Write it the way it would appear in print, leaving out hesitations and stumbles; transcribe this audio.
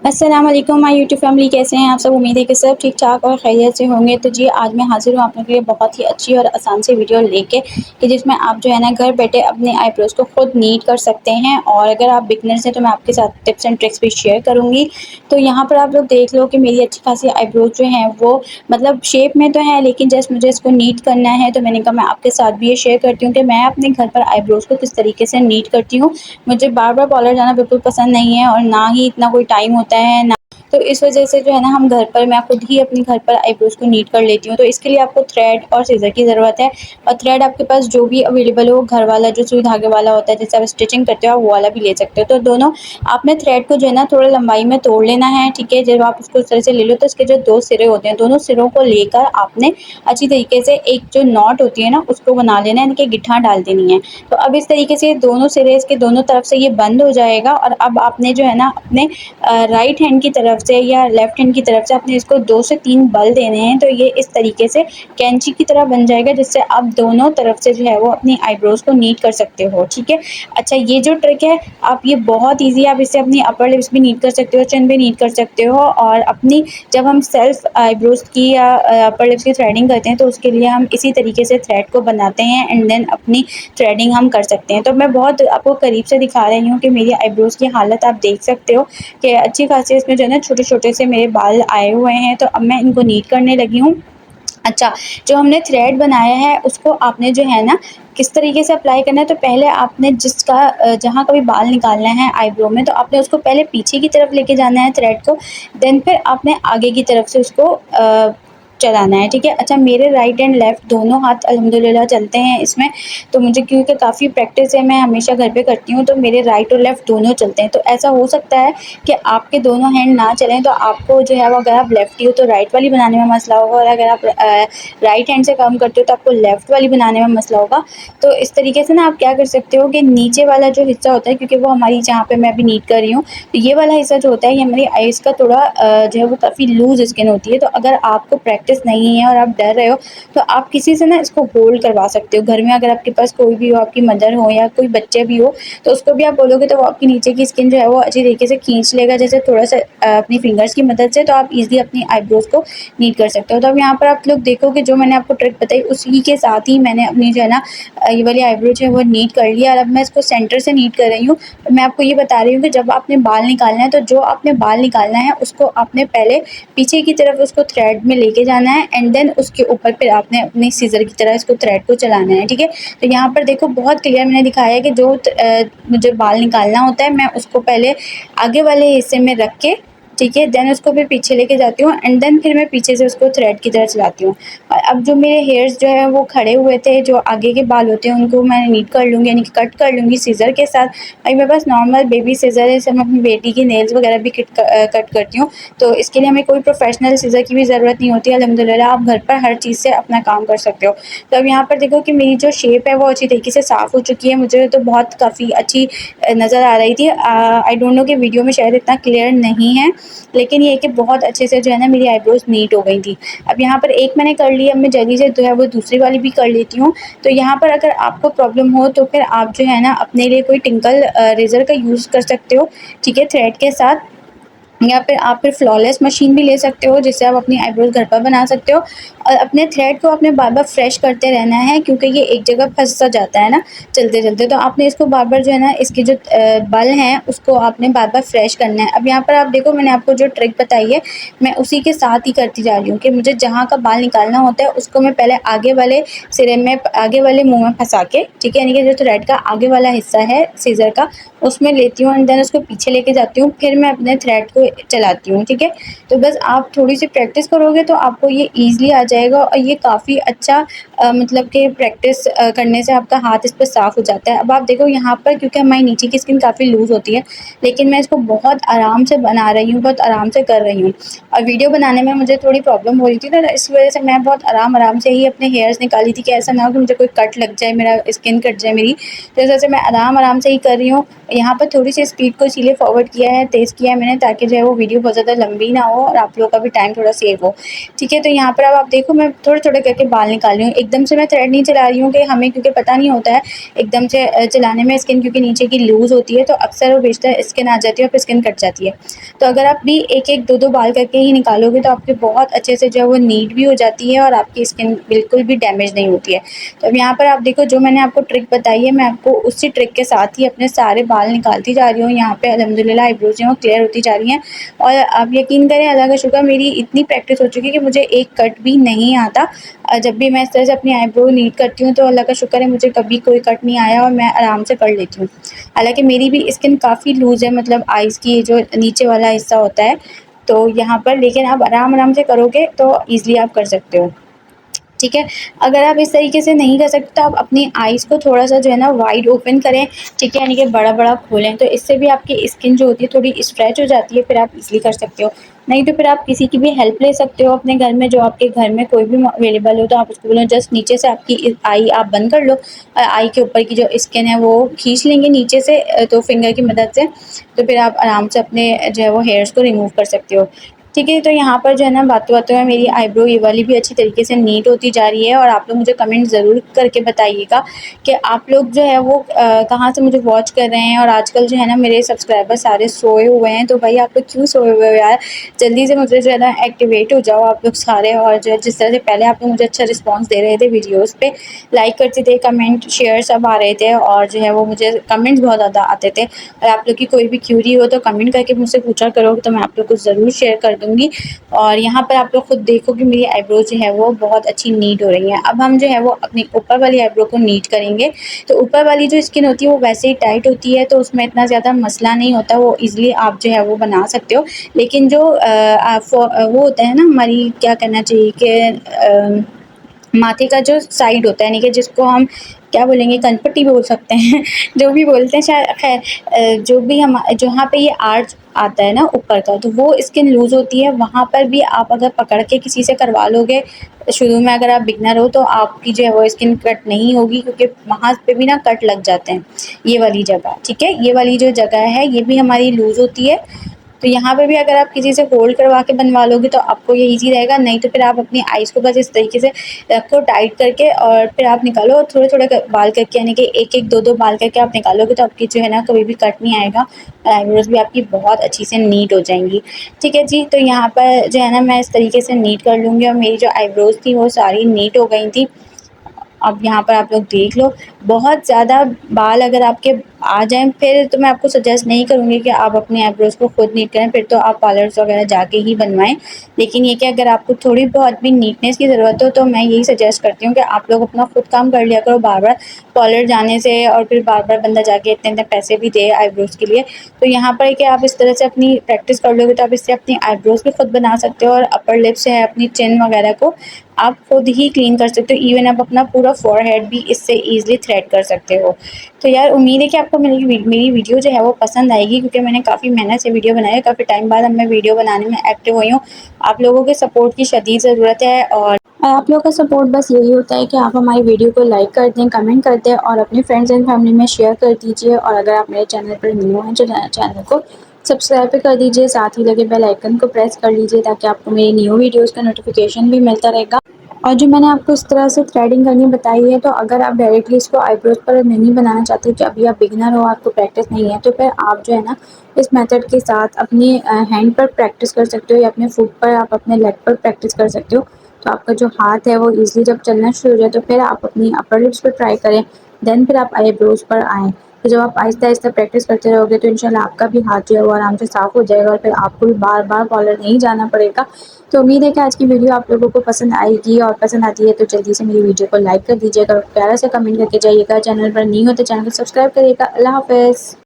अस्सलाम वालेकुम my YouTube family, कैसे हैं आप सब। उम्मीद है कि सब ठीक ठाक और खैरियत से होंगे। तो जी आज मैं हाजिर हूँ आप लोगों के लिए बहुत ही अच्छी और आसान सी वीडियो लेके कि जिसमें आप जो है ना घर बैठे अपने आईब्रोज़ को खुद नीट कर सकते हैं। और अगर आप बिगनर्स हैं तो मैं आपके साथ टिप्स एंड ट्रिक्स भी शेयर करूँगी। तो यहाँ पर आप लोग देख लो कि मेरी अच्छी खासी आईब्रोज़ जो हैं वो मतलब शेप में तो है, लेकिन जस्ट मुझे इसको नीट करना है। तो मैंने कहा मैं आपके साथ भी ये शेयर करती हूँ कि मैं अपने घर पर आईब्रोज़ को किस तरीके से नीट करती हूँ। मुझे बार-बार पार्लर जाना बिल्कुल पसंद नहीं है और ना ही इतना कोई टाइम होता है ना, तो इस वजह से जो है ना हम घर पर मैं खुद ही अपने घर पर आईब्रोज़ को नीट कर लेती हूँ। तो इसके लिए आपको थ्रेड और सीज़र की ज़रूरत है, और थ्रेड आपके पास जो भी अवेलेबल हो, घर वाला जो सुई धागे वाला होता है जिससे आप स्टिचिंग करते हो, आप वो वाला भी ले सकते हो। तो दोनों आपने थ्रेड को जो है ना थोड़ा लंबाई में तोड़ लेना है, ठीक है। जब आप उसको इस तरह से ले लो तो इसके जो 2 सिरे होते हैं, दोनों सिरों को लेकर आपने अच्छी तरीके से एक जो नॉट होती है ना उसको बना लेना है, यानी कि गिट्ठा डाल देनी है। तो अब इस तरीके से दोनों सिरे इसके दोनों तरफ से ये बंद हो जाएगा, और अब आपने जो है ना अपने राइट हैंड की तरफ से या लेफ्ट हैंड की तरफ से आपने इसको 2 से 3 बल देने हैं। तो ये इस तरीके से कैंची की तरह बन जाएगा, जिससे आप दोनों तरफ से जो है वो अपनी आईब्रोज़ को नीट कर सकते हो, ठीक है। अच्छा, ये जो ट्रिक है आप ये बहुत ईज़ी है, आप इससे अपनी अपर लिप्स भी नीट कर सकते हो, चिन भी नीट कर सकते हो। और अपनी जब हम सेल्फ आईब्रोज़ की या अपर लिप्स की थ्रेडिंग करते हैं तो उसके लिए हम इसी तरीके से थ्रेड को बनाते हैं एंड देन अपनी थ्रेडिंग हम कर सकते हैं। तो मैं बहुत आपको करीब से दिखा रही हूँ कि मेरी आईब्रोज़ की हालत आप देख सकते हो कि अच्छी खासी इसमें जो है ना छोटे-छोटे से मेरे बाल आए हुए हैं। तो अब मैं इनको नीट करने लगी हूँ। अच्छा, जो हमने थ्रेड बनाया है उसको आपने जो है ना किस तरीके से अप्लाई करना है, तो पहले आपने जिसका जहाँ का भी बाल निकालना है आईब्रो में, तो आपने उसको पहले पीछे की तरफ लेके जाना है थ्रेड को, देन फिर आपने आगे की तरफ से उसको चलाना है, ठीक है। अच्छा, मेरे राइट एंड लेफ़्ट दोनों हाथ अल्हम्दुलिल्लाह चलते हैं इसमें, तो मुझे क्योंकि काफ़ी प्रैक्टिस है, मैं हमेशा घर पे करती हूँ, तो मेरे राइट और लेफ़्ट दोनों चलते हैं। तो ऐसा हो सकता है कि आपके दोनों हैंड ना चलें, तो आपको जो है वो अगर आप लेफ़्टी हो तो राइट वाली बनाने में मसला होगा, और अगर आप राइट हैंड से काम करते हो तो आपको लेफ़्ट वाली बनाने में मसला होगा। तो इस तरीके से ना आप क्या कर सकते हो कि नीचे वाला जो हिस्सा होता है, क्योंकि वो हमारी जहाँ पे मैं अभी नीट कर रही हूँ, तो ये वाला हिस्सा जो होता है ये हमारी आइज़ का थोड़ा जो है वो काफ़ी लूज़ स्किन होती है। तो अगर आपको प्रैक्टिस नहीं है और आप डर रहे हो तो आप किसी से ना इसको होल्ड करवा सकते हो घर में। अगर आपके पास कोई भी हो, आपकी मदर हो या कोई बच्चे भी हो, तो उसको भी आप बोलोगे तो वो आपकी नीचे की स्किन जो है वो अच्छी तरीके से खींच लेगा, जैसे थोड़ा सा अपनी फिंगर्स की मदद से। तो आप ईज़िली अपनी आईब्रोज़ को नीट कर सकते हो। तो अब यहाँ पर आप लोग देखो कि जो मैंने आपको ट्रिक बताई उसी के साथ ही मैंने अपनी जो है ना ये वाली आईब्रो जो है वो नीट कर लिया, और अब मैं इसको सेंटर से नीट कर रही हूँ। मैं आपको ये बता रही हूँ कि जब आपने बाल निकालना है, तो जो आपने बाल निकालना है उसको आपने पहले पीछे की तरफ उसको थ्रेड में लेके जाना है, एंड देन उसके ऊपर फिर आपने अपनी सीज़र की तरह इसको थ्रेड को चलाना है, ठीक है। तो यहाँ पर देखो बहुत क्लियर मैंने दिखाया है कि जो मुझे बाल निकालना होता है मैं उसको पहले आगे वाले हिस्से में रख के, ठीक है, देन उसको फिर पीछे लेके जाती हूँ, एंड देन फिर मैं पीछे से उसको थ्रेड की तरह चलाती हूँ। और अब जो मेरे हेयर्स जो है वो खड़े हुए थे, जो आगे के बाल होते हैं उनको मैं नीट कर लूँगी, यानी कि कट कर लूँगी सीज़र के साथ। भाई मेरे पास नॉर्मल बेबी सीज़र है, इससे मैं अपनी बेटी की नेल्स वगैरह भी कट करती हूँ। तो इसके लिए हमें कोई प्रोफेशनल सीज़र की भी ज़रूरत नहीं होती है, अल्हम्दुलिल्लाह आप घर पर हर चीज़ से अपना काम कर सकते हो। तो अब यहाँ पर देखो कि मेरी जो शेप है वो अच्छी तरीके से साफ़ हो चुकी है, मुझे तो बहुत काफ़ी अच्छी नज़र आ रही थी। आई डोंट नो कि वीडियो में शायद इतना क्लियर नहीं है, लेकिन ये है कि बहुत अच्छे से जो है ना मेरी आईब्रोज़ नीट हो गई थी। अब यहाँ पर एक मैंने कर ली, अब मैं जल्दी से जो है वो दूसरी वाली भी कर लेती हूँ। तो यहाँ पर अगर आपको प्रॉब्लम हो तो फिर आप जो है ना अपने लिए कोई टिंकल रेज़र का यूज़ कर सकते हो, ठीक है, थ्रेड के साथ। या फिर आप फिर फ्लॉलेस मशीन भी ले सकते हो, जिससे आप अपनी आईब्रोज़ घर पर बना सकते हो। और अपने थ्रेड को आपने बार-बार फ्रेश करते रहना है, क्योंकि ये एक जगह फँस सा जाता है ना चलते-चलते। तो आपने इसको बार-बार जो है ना इसके जो बल हैं उसको आपने बार-बार फ्रेश करना है। अब यहाँ पर आप देखो मैंने आपको जो ट्रिक बताई है मैं उसी के साथ ही करती जा रही हूँ कि मुझे जहाँ का बाल निकालना होता है उसको मैं पहले आगे वाले सिरे में, आगे वाले मुँह में फँसा के, ठीक है, यानी कि जो थ्रेड का आगे वाला हिस्सा है सीज़र का उसमें लेती हूँ, एंड देन उसको पीछे लेके जाती हूँ, फिर मैं अपने थ्रेड को चलाती हूँ, ठीक है। तो बस आप थोड़ी-सी प्रैक्टिस करोगे तो आपको ये ईज़िली आ जाएगा, और ये काफ़ी अच्छा मतलब कि प्रैक्टिस करने से आपका हाथ इस पे साफ़ हो जाता है। अब आप देखो यहाँ पर क्योंकि हमारी नीचे की स्किन काफ़ी लूज़ होती है, लेकिन मैं इसको बहुत आराम से बना रही हूँ, बहुत आराम से कर रही हूँ। और वीडियो बनाने में मुझे थोड़ी प्रॉब्लम हो रही थी, तो इस वजह से मैं बहुत आराम-आराम से ही अपने हेयर्स निकाली थी कि ऐसा ना हो कि मुझे कोई कट लग जाए, मेरा स्किन कट जाए मेरी। तो इस वजह से मैं आराम-आराम से ही कर रही हूँ। यहाँ पर थोड़ी-सी स्पीड को इसीलिए फॉरवर्ड किया है, तेज़ किया है मैंने, ताकि जो है वो वीडियो बहुत ज़्यादा लंबी ना हो और आप लोगों का भी टाइम थोड़ा सेव हो। ठीक है, तो यहाँ पर अब आप देखो मैं थोड़े-थोड़े करके बाल निकाल रही हूँ। एकदम से मैं थ्रेड नहीं चला रही हूँ कि हमें, क्योंकि पता नहीं होता है एकदम से चलाने में स्किन क्योंकि नीचे की लूज़ होती है तो अक्सर वो बेशतर स्किन आ जाती है और फिर स्किन कट जाती है। तो अगर आप भी एक-एक 2-2 बाल करके ही निकालोगे तो आपके बहुत अच्छे से जो है वो नीट भी हो जाती है और आपकी स्किन बिल्कुल भी डैमेज नहीं होती है। तो अब यहाँ पर आप देखो जो मैंने आपको ट्रिक बताई है, मैं आपको उसी ट्रिक के साथ ही अपने सारे बाल निकालती जा रही हूँ। यहाँ पे अल्हम्दुलिल्लाह आईब्रोज़ जो हैं वो क्लियर होती जा रही हैं और आप यकीन करें अल्लाह का शुक्र मेरी इतनी प्रैक्टिस हो चुकी है कि मुझे एक कट भी नहीं आता। जब भी मैं इस तरह से अपनी आईब्रो नीट करती हूँ तो अल्लाह का शुक्र है मुझे कभी कोई कट नहीं आया और मैं आराम से कर लेती हूँ। हालाँकि मेरी भी स्किन काफ़ी लूज़ है, मतलब आइज़ की जो नीचे वाला हिस्सा होता है, तो यहाँ पर लेकिन आप आराम-आराम से करोगे तो ईज़िली आप कर सकते हो। ठीक है, अगर आप इस तरीके से नहीं कर सकते तो आप अपनी आइज़ को थोड़ा-सा जो है ना वाइड ओपन करें, ठीक है, यानी कि बड़ा-बड़ा खोलें, तो इससे भी आपकी स्किन जो होती है थोड़ी स्ट्रेच हो जाती है, फिर आप ईज़िली कर सकते हो। नहीं तो फिर आप किसी की भी हेल्प ले सकते हो अपने घर में, जो आपके घर में कोई भी अवेलेबल हो, तो आप उसको बोलो जस्ट नीचे से आपकी आई आप बंद कर लो। आई के ऊपर की जो स्किन है वो खींच लेंगे नीचे से, तो फिंगर की मदद से, तो फिर आप आराम से अपने जो है वो हेयर्स को रिमूव कर सकते हो। ठीक है, तो यहाँ पर जो है ना बातों-बातों में मेरी आईब्रो ये वाली भी अच्छी तरीके से नीट होती जा रही है और आप लोग मुझे कमेंट ज़रूर करके बताइएगा कि आप लोग जो है वो कहाँ से मुझे वॉच कर रहे हैं। और आजकल जो है ना मेरे सब्सक्राइबर सारे सोए हुए हैं, तो भाई आप लोग क्यों सोए हुए हो यार? जल्दी से मुझे जो है ना एक्टिवेट हो जाओ आप लोग सारे, और जो है जिस तरह से पहले आप लोग मुझे अच्छा रिस्पॉन्स दे रहे थे वीडियोज़ पे, लाइक करते थे, कमेंट, शेयर सब आ रहे थे और जो है वो मुझे कमेंट्स बहुत ज़्यादा आते थे। और आप लोग की कोई भी क्यूरी हो तो कमेंट करके मुझसे पूछा करो, तो मैं आप लोग को ज़रूर शेयर कर दूँगी। और यहाँ पर आप लोग खुद देखो कि मेरी आईब्रोज जो है वो बहुत अच्छी नीट हो रही हैं। अब हम जो है वो अपनी ऊपर वाली आईब्रो को नीट करेंगे। तो ऊपर वाली जो स्किन होती है वो वैसे ही टाइट होती है, तो उसमें इतना ज़्यादा मसला नहीं होता, वो ईज़िली आप जो है वो बना सकते हो। लेकिन जो वो होता है ना, हमारी क्या कहना चाहिए कि माथे का जो साइड होता है, यानी कि जिसको हम क्या बोलेंगे, कनपट्टी बोल सकते हैं जो भी बोलते हैं शायद, खैर जो भी हम जहाँ पे ये आर्च आता है ना ऊपर का, तो वो स्किन लूज़ होती है, वहाँ पर भी आप अगर पकड़ के किसी से करवा लोगे शुरू में, अगर आप बिगनर हो, तो आपकी जो है वो स्किन कट नहीं होगी, क्योंकि वहाँ पे भी ना कट लग जाते हैं, ये वाली जगह। ठीक है, ये वाली जो जगह है ये भी हमारी लूज़ होती है, तो यहाँ पे भी अगर आप किसी से होल्ड करवा के बनवा लोगे तो आपको ये ईज़ी रहेगा। नहीं तो फिर आप अपनी आइज़ को बस इस तरीके से रखो टाइट करके और फिर आप निकालो, और थोड़े-थोड़े बाल करके, यानी कि 1-1 2-2 बाल करके आप निकालोगे तो आपकी जो है ना कभी भी कट नहीं आएगा और आईब्रोज़ भी आपकी बहुत अच्छी से नीट हो जाएँगी। ठीक है जी, तो यहाँ पर जो है ना मैं इस तरीके से नीट कर लूँगी और मेरी जो आईब्रोज़ थी वो सारी नीट हो गई थी। अब यहाँ पर आप लोग देख लो, बहुत ज़्यादा बाल अगर आपके आ जाएँ फिर तो मैं आपको सजेस्ट नहीं करूँगी कि आप अपने आईब्रोज़ को खुद नीट करें, फिर तो आप पार्लर्स वगैरह जाके ही बनवाएँ। लेकिन ये कि अगर आपको थोड़ी बहुत भी नीटनेस की ज़रूरत हो तो मैं यही सजेस्ट करती हूँ कि आप लोग अपना खुद काम कर लिया करो, बार-बार पार्लर जाने से और फिर बार-बार बंदा जाके इतने-इतने पैसे भी दे आईब्रोज़ के लिए। तो यहाँ पर है कि आप इस तरह से अपनी प्रैक्टिस कर लोगे तो आप इससे अपनी आईब्रोज़ भी खुद बना सकते हो और अपर लिप्स है, अपनी चिन वगैरह को आप खुद ही क्लीन कर सकते हो। इवन आप अपना पूरा फ़ॉरहेड भी इससे ईज़िली थ्रेड कर सकते हो। तो यार उम्मीद है कि आपको मेरी वीडियो जो है वो पसंद आएगी, क्योंकि मैंने काफ़ी मेहनत से वीडियो बनाई है, काफ़ी टाइम बाद अब मैं वीडियो बनाने में एक्टिव हुई हूँ। आप लोगों के सपोर्ट की शदीद ज़रूरत है और आप लोगों का सपोर्ट बस यही होता है कि आप हमारी वीडियो को लाइक कर दें, कमेंट कर दें और अपने फ्रेंड्स एंड फैमिली में शेयर कर दीजिए। और अगर आप मेरे चैनल पर न्यू हैं तो चैनल को सब्सक्राइब भी कर दीजिए, साथ ही लगे बेल आइकन को प्रेस कर लीजिए ताकि आपको मेरी न्यू वीडियोज़ का नोटिफिकेशन भी मिलता रहेगा। और जो मैंने आपको इस तरह से थ्रेडिंग करनी बताई है, तो अगर आप डायरेक्टली इसको आईब्रोज़ पर नहीं बनाना चाहते, कि अभी आप बिगिनर हो, आपको प्रैक्टिस नहीं है, तो फिर आप जो है ना इस मेथड के साथ अपनी हैंड पर प्रैक्टिस कर सकते हो या अपने फुट पर, आप अपने लेग पर प्रैक्टिस कर सकते हो। तो आपका जो हाथ है वो ईज़िली जब चलना शुरू हो जाए तो फिर आप अपनी अपर लिप्स पर ट्राई करें, देन फिर आप आईब्रोज़ पर आएँ। तो जब आप आहिस्ता-आहिस्ता प्रैक्टिस करते रहोगे तो इंशाल्लाह आपका भी हाथ जो है वो आराम से साफ़ हो जाएगा और फिर आपको भी बार-बार पार्लर नहीं जाना पड़ेगा। तो उम्मीद है कि आज की वीडियो आप लोगों को पसंद आएगी, और पसंद आती है तो जल्दी से मेरी वीडियो को लाइक कर दीजिएगा और प्यारा सा कमेंट करके जाइएगा। चैनल पर न्यू हो तो चैनल को सब्सक्राइब करिएगा। अल्लाह हाफ़िज़।